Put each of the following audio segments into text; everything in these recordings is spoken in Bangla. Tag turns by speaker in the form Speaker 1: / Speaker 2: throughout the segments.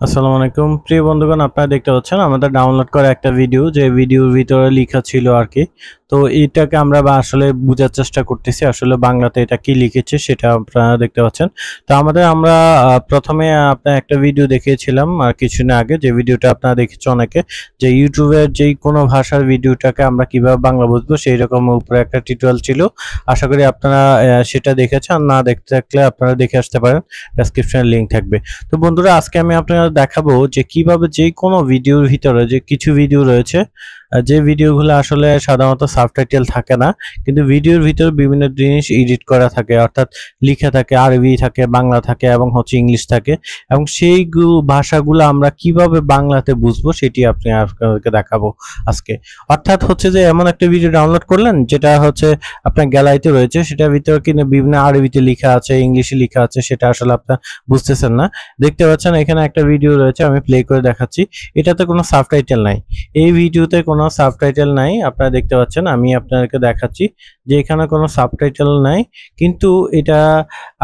Speaker 1: আসসালামু আলাইকুম প্রিয় বন্ধুগণ, আপনারা দেখতে পাচ্ছেন আমাদের ডাউনলোড করা একটা ভিডিও, যে ভিডিওর ভিতরে লেখা ছিল আর কি। তো এইটাকে আমরা আসলে বোঝার চেষ্টা করতেছি আসলে বাংলাতে এটা কি লিখেছে সেটা আপনারা দেখতে পাচ্ছেন। তো আমরা প্রথমে আপনার একটা ভিডিও দেখিয়েছিলাম আর কিছুদিন আগে, যে ভিডিওটা আপনারা দেখেছেন অনেকে, যে ইউটিউবের যেই কোনো ভাষার ভিডিওটাকে আমরা কিভাবে বাংলা বুঝবো সেই রকম উপরে একটা টিউটোরিয়াল ছিল। আশা করি আপনারা সেটা দেখেছেন, আর না দেখতে থাকলে আপনারা দেখে আসতে পারেন, ডেসক্রিপশনে লিংক থাকবে। তো বন্ধুরা, আজকে আমি আপনাদের দেখাবো যে কিভাবে যে কোনো ভিডিওর ভিতরে, যে কিছু ভিডিও রয়েছে যে ভিডিওগুলো আসলে সাধারণত সাবটাইটেল থাকে না, কিন্তু ভিডিওর ভিতরে বিভিন্ন জিনিস এডিট করা থাকে, অর্থাৎ লেখা থাকে, আরবি থাকে, বাংলা থাকে এবং ইংলিশ থাকে, এবং সেই ভাষাগুলো আমরা কিভাবে বাংলাতে বুঝবো সেটি আপনাদেরকে দেখাবো আজকে। অর্থাৎ যে এমন একটা ভিডিও ডাউনলোড করলেন যেটা আপনার গ্যালারিতে রয়েছে, সেটার ভিতরে কিন্তু বিভিন্ন আরবিতে লেখা আছে, ইংলিশে লেখা আছে, সেটা আসলে আপনার বুঝতেছেন না। দেখতে পাচ্ছেন এখানে একটা ভিডিও রয়েছে, আমি প্লে করে দেখাচ্ছি। এটাতে কোনো সাবটাইটেল নাই, এই ভিডিওতে কোনো সাবটাইটেল নাই। আপনারা দেখতে পাচ্ছেন, আমি আপনাদেরকে দেখাচ্ছি যে এখানে কোনো সাবটাইটেল নাই, কিন্তু এটা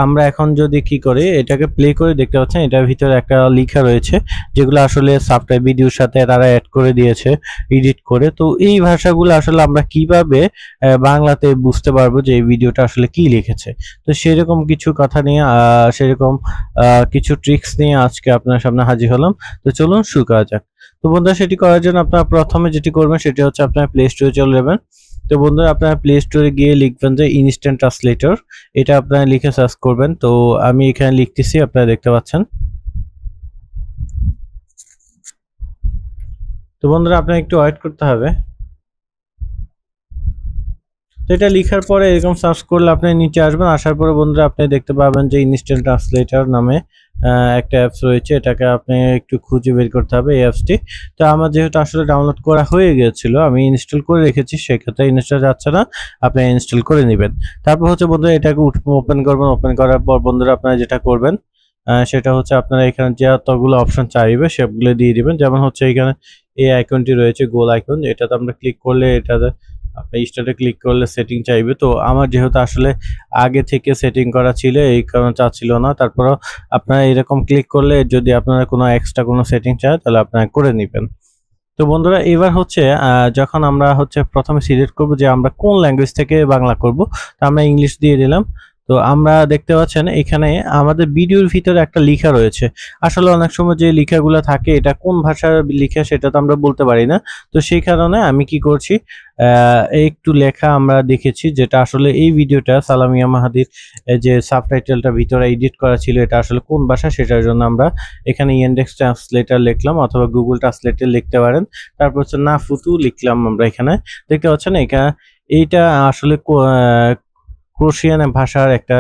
Speaker 1: আমরা এখন যদি কি করি, এটাকে প্লে করে দেখতে পাচ্ছেন এটার ভিতরে একটা লেখা রয়েছে, যেগুলো আসলে সাবটাইটেল ভিডিওর সাথে তারা অ্যাড করে দিয়েছে এডিট করে। তো এই ভাষাগুলো আসলে আমরা কিভাবে বাংলাতে বুঝতে পারবো যে এই ভিডিওটা আসলে কি লিখেছে। তো সেরকম কিছু কথা নিয়ে সেরকম কিছু ট্রিক্স নিয়ে আজকে আপনার সামনে হাজির হলাম। তো চলুন শুরু করা যাক। তো বন্ধুরা, সেটি করার জন্য আপনারা প্রথমে যেটি করবেন সেটি হচ্ছে আপনার প্লে স্টোরে চলে যাবেন। তো বন্ধুরা, আপনারা প্লে স্টোরে গিয়ে লিখবেন যে ইনস্ট্যান্ট ট্রান্সলেটর, এটা আপনারা লিখে সার্চ করবেন। তো আমি এখানে লিখতেছি, আপনারা দেখতে পাচ্ছেন। তো বন্ধুরা, আপনার একটু ওয়েট করতে হবে। তো এটা লেখার পরে এরকম সার্চ করলে আপনি নিচে আসবেন, আসার পরে বন্ধুরা আপনি দেখতে পাবেন যে ইনস্ট্যান্ট ট্রান্সলেটর নামে একটা অ্যাপস রয়েছে। এটাকে আপনি একটু খুঁজে বের করতে হবে এই অ্যাপসটি। তো আমার যেহেতু আসলে ডাউনলোড করা হয়ে গিয়েছিল, আমি ইনস্টল করে রেখেছি, সেক্ষেত্রে ইনস্টল যাচ্ছে না, আপনি ইনস্টল করে নেবেন। তারপর বন্ধুরা এটাকে ওপেন করবেন। ওপেন করার পর বন্ধুরা আপনারা যেটা করবেন সেটা আপনারা এখানে যতগুলো অপশন চাইবে সবগুলো দিয়ে দিবেন। যেমন এখানে এই আইকনটি রয়েছে, গোল আইকন, এটাতে আমরা ক্লিক করলে এটাতে আপনি স্টার্টে ক্লিক করলে সেটিং চাইবে। তো আমার যেহেতু আসলে আগে থেকে সেটিং করা ছিল, এই কারণে চাচ্ছিল না। তারপরও আপনারা এরকম ক্লিক করলে যদি আপনারা কোনো এক্সট্রা কোনো সেটিং চায় তাহলে আপনারা করে নেবেন। তো বন্ধুরা, এবার যখন আমরা প্রথমে সিলেক্ট করব যে আমরা কোন ল্যাঙ্গুয়েজ থেকে বাংলা করব, তো আমরা ইংলিশ দিয়ে দিলাম। তো আমরা দেখতে পাচ্ছেন এখানে আমাদের ভিডিওর ভিতরে একটা লেখা রয়েছে। আসলে অনেক সময় যে লেখাগুলো থাকে এটা কোন ভাষার লেখা সেটা তো আমরা বলতে পারি না। তো সেই কারণে আমি কি করছি, একটু লেখা আমরা দেখেছি, যেটা আসলে এই ভিডিওটা সালামিয়া মাহাদির যে সাবটাইটেলটা ভিতরে এডিট করা ছিল, এটা আসলে কোন ভাষা সেটার জন্য আমরা এখানে ইনডেক্স ট্রান্সলেটর লিখলাম, অথবা গুগল ট্রান্সলেটর লিখতে পারেন। তারপর না ফুতু লিখলাম আমরা এখানে। দেখতে পাচ্ছেন এইটা আসলে ক্রোশিয়ান ভাষার একটা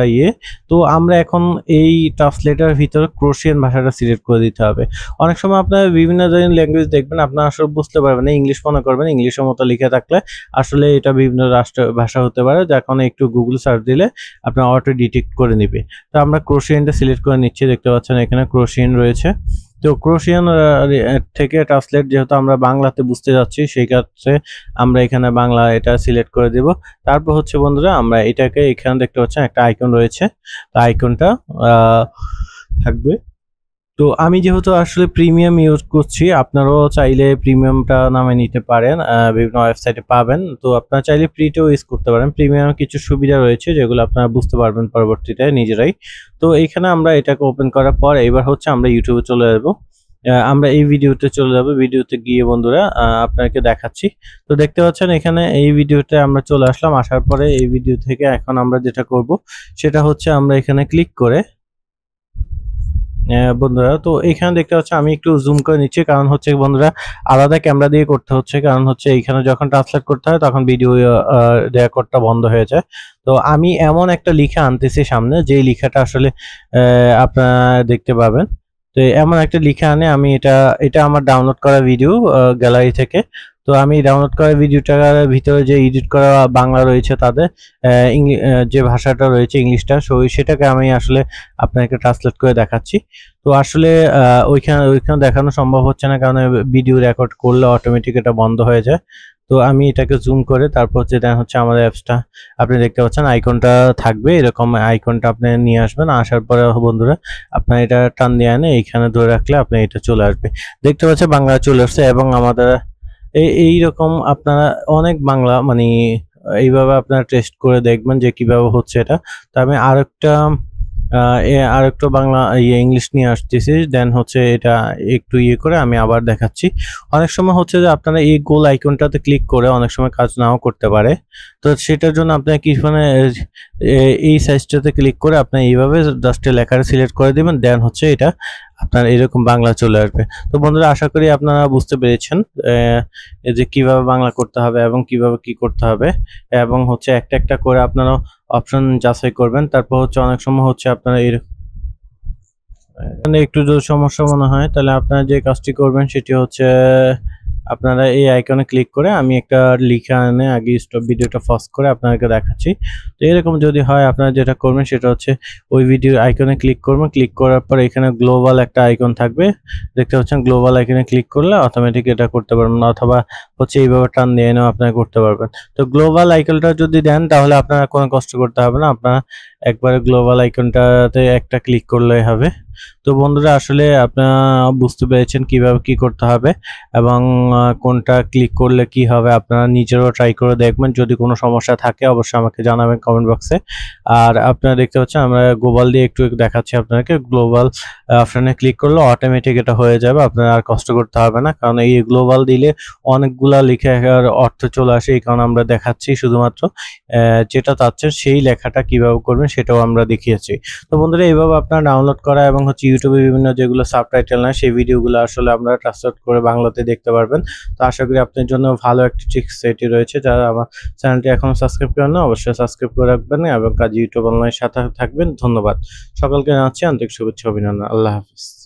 Speaker 1: তো আমরা এখন এই ট্রান্সলেটর ভিতরে ক্রোশিয়ান ভাষাটা সিলেক্ট করে দিতে হবে। অনেক সময় আপনার বিভিন্ন ধরনের ল্যাঙ্গুয়েজ দেখবেন, আপনার আসলে বুঝতে পারবেন না, ইংলিশ মনে করবেন, ইংলিশের মতো লিখে থাকলে আসলে এটা বিভিন্ন রাষ্ট্র ভাষা হতে পারে, যার কারণে একটু গুগল সার্চ দিলে আপনার অটো ডিটেক্ট করে নেবে। তো আমরা ক্রোশিয়ানটা সিলেক্ট করে নিচ্ছি। দেখতে পাচ্ছেন এখানে ক্রোশিয়ান রয়েছে। তো ক্রোশিয়ান থেকে ট্রান্সলেট যেহেতু আমরা বাংলাতে বুঝতে যাচ্ছি, সেই ক্ষেত্রে আমরা এখানে বাংলা এটা সিলেক্ট করে দেব। তারপর বন্ধুরা আমরা এটাকে এখানে দেখতে পাচ্ছেন একটা আইকন রয়েছে, তো আইকনটা থাকবে। তো আমি যেহেতু আসলে প্রিমিয়াম ইউজ করছি, আপনারাও চাইলে প্রিমিয়ামটা নামে নিতে পারেন, বিভিন্ন ওয়েবসাইটে পাবেন। তো আপনারা চাইলে ফ্রিতেও ইউজ করতে পারেন। প্রিমিয়াম কিছু সুবিধা রয়েছে যেগুলো আপনারা বুঝতে পারবেন পরবর্তীতে নিজেরাই। তো এইখানে আমরা এটাকে ওপেন করার পর এবার আমরা ইউটিউবে চলে যাব। আমরা এই ভিডিওতে চলে যাব। ভিডিওতে গিয়ে বন্ধুরা আপনাকে দেখাচ্ছি। তো দেখতে পাচ্ছেন এখানে এই ভিডিওতে আমরা চলে আসলাম। আসার পরে এই ভিডিও থেকে এখন আমরা যেটা করব সেটা আমরা এখানে ক্লিক করে বন্ধুরা, তো এখানে দেখতে পাচ্ছেন আমি একটু জুম করে নিচ্ছি, কারণ বন্ধুরা আলাদা ক্যামেরা দিয়ে করতে হচ্ছে, কারণ এইখানে যখন ট্রান্সলেট করতে হয় তখন ভিডিও রেকর্ডটা বন্ধ হয়ে যায়। তো আমি এমন একটা লেখা আনতেছি সামনে, যেই লেখাটা আসলে আপনারা দেখতে পাবেন। তো এমন একটা লেখা আনে, আমি এটা আমার ডাউনলোড করা ভিডিও গ্যালারি থেকে। তো আমি ডাউনলোড করা ভিডিওটার ভিতরে যে এডিট করা বাংলা রয়েছে, তাদের যে ভাষাটা রয়েছে ইংলিশটা, সেটাকে আমি আসলে আপনাকে ট্রান্সলেট করে দেখাচ্ছি। তো আসলে ওইখানে দেখানো সম্ভব হচ্ছে না, কারণ ভিডিও রেকর্ড করলে অটোমেটিক এটা বন্ধ হয়ে যায়। তো আমি এটাকে জুম করে তারপর হচ্ছে দেন হচ্ছে আমাদের অ্যাপসটা আপনি দেখতে পাচ্ছেন আইকনটা থাকবে, এরকম আইকনটা আপনি নিয়ে আসবেন। আসার পরে বন্ধুরা আপনার এটা টান দিয়ে এনে এইখানে ধরে রাখলে আপনি এটা চলে আসবে। দেখতে পাচ্ছেন বাংলা চলে আসছে এবং আমাদের এইরকম আপনারা অনেক বাংলা মানে এইভাবে আপনারা টেস্ট করে দেখবেন যে কিভাবে হচ্ছে এটা। তো আমি আরেকটু বাংলা ইংলিশ নিয়ে আসতেছি, দেন হচ্ছে এটা একটু করে আমি আবার দেখাচ্ছি। অনেক সময় হচ্ছে যে আপনারা এই গোল আইকনটাতে ক্লিক করে অনেক সময় কাজ নাও করতে পারে, তো সেটার জন্য আপনার কি মানে এই সাইজটাতে ক্লিক করে আপনি এইভাবে জাস্ট লেখাটা সিলেক্ট করে দিবেন, দেন হচ্ছে এটা আপনার এরকম বাংলা চলে আসবে। তো বন্ধুরা আশা করি আপনারা বুঝতে পেরেছেন যে কিভাবে বাংলা করতে হবে এবং কিভাবে কি করতে হবে, এবং হচ্ছে একটা একটা করে আপনারা অপশন যাচাই করবেন। তারপর হচ্ছে অনেক সময় হচ্ছে আপনারা একটু যদি সমস্যা মনে হয় তাহলে আপনারা যে কাজটি করবেন সেটি হচ্ছে আপনারা এই আইকনে ক্লিক করে আমি একটা লিখে আনে আগে স্টপ ভিডিওটা পজ করে আপনাদেরকে দেখাচ্ছি। তো এরকম যদি হয় আপনারা যেটা করবেন সেটা হচ্ছে ওই ভিডিও আইকনে ক্লিক করবেন, ক্লিক করার পর এখানে গ্লোবাল একটা আইকন থাকবে, দেখতে পাচ্ছেন গ্লোবাল আইকনে ক্লিক করলে অটোমেটিক এটা করতে পারবেন, অথবা হচ্ছে এইভাবে টান দিয়ে এনেও আপনারা করতে পারবেন। তো গ্লোবাল আইকনটা যদি দেন তাহলে আপনারা কোনো কষ্ট করতে হবে না, আপনারা একবারে গ্লোবাল আইকনটাতে একটা ক্লিক করলেই হবে। তো বন্ধুরা আসলে আপনারা বুঝতে পেরেছেন কিভাবে কি করতে হবে এবং কোনটা ক্লিক করলে কি হবে, আপনারা নিজেরাও ট্রাই করে দেখবেন। যদি কোনো সমস্যা থাকে অবশ্যই আমাকে জানাবেন কমেন্ট বক্সে। আর আপনারা দেখতে পাচ্ছেন আমরা গ্লোবাল দিয়ে একটু দেখাচ্ছি আপনাদেরকে, গ্লোবাল অপশনে ক্লিক করলে অটোমেটিক এটা হয়ে যাবে, আপনারা আর কষ্ট করতে হবে না, কারণ এই গ্লোবাল দিলে অনেকগুলা লেখার অর্থ চলে আসে, এই কারণে আমরা দেখাচ্ছি শুধুমাত্র যেটা চাচ্ছেন সেই লেখাটা কিভাবে করবেন সেটাও আমরা দেখিয়েছি। তো বন্ধুরা এইভাবে আপনারা ডাউনলোড করা এবং হচ্ছে ইউটিউবে বিভিন্ন যেগুলো সাবটাইটেল না সেই ভিডিওগুলো আসলে আপনারা ট্রান্সলেট করে বাংলাতে দেখতে পারবেন। তো আশা করি আপনার জন্য ভালো একটি ট্রিক্স এটি রয়েছে। যারা আমার চ্যানেলটি এখনো সাবস্ক্রাইব করেন না অবশ্যই সাবস্ক্রাইব করে রাখবেন এবং কাজী ইউটিউব অনলাইনের সাথে থাকবেন। ধন্যবাদ সকলকে, জানাচ্ছি আন্তরিক শুভেচ্ছা অভিনন্দন। আল্লাহ হাফিজ।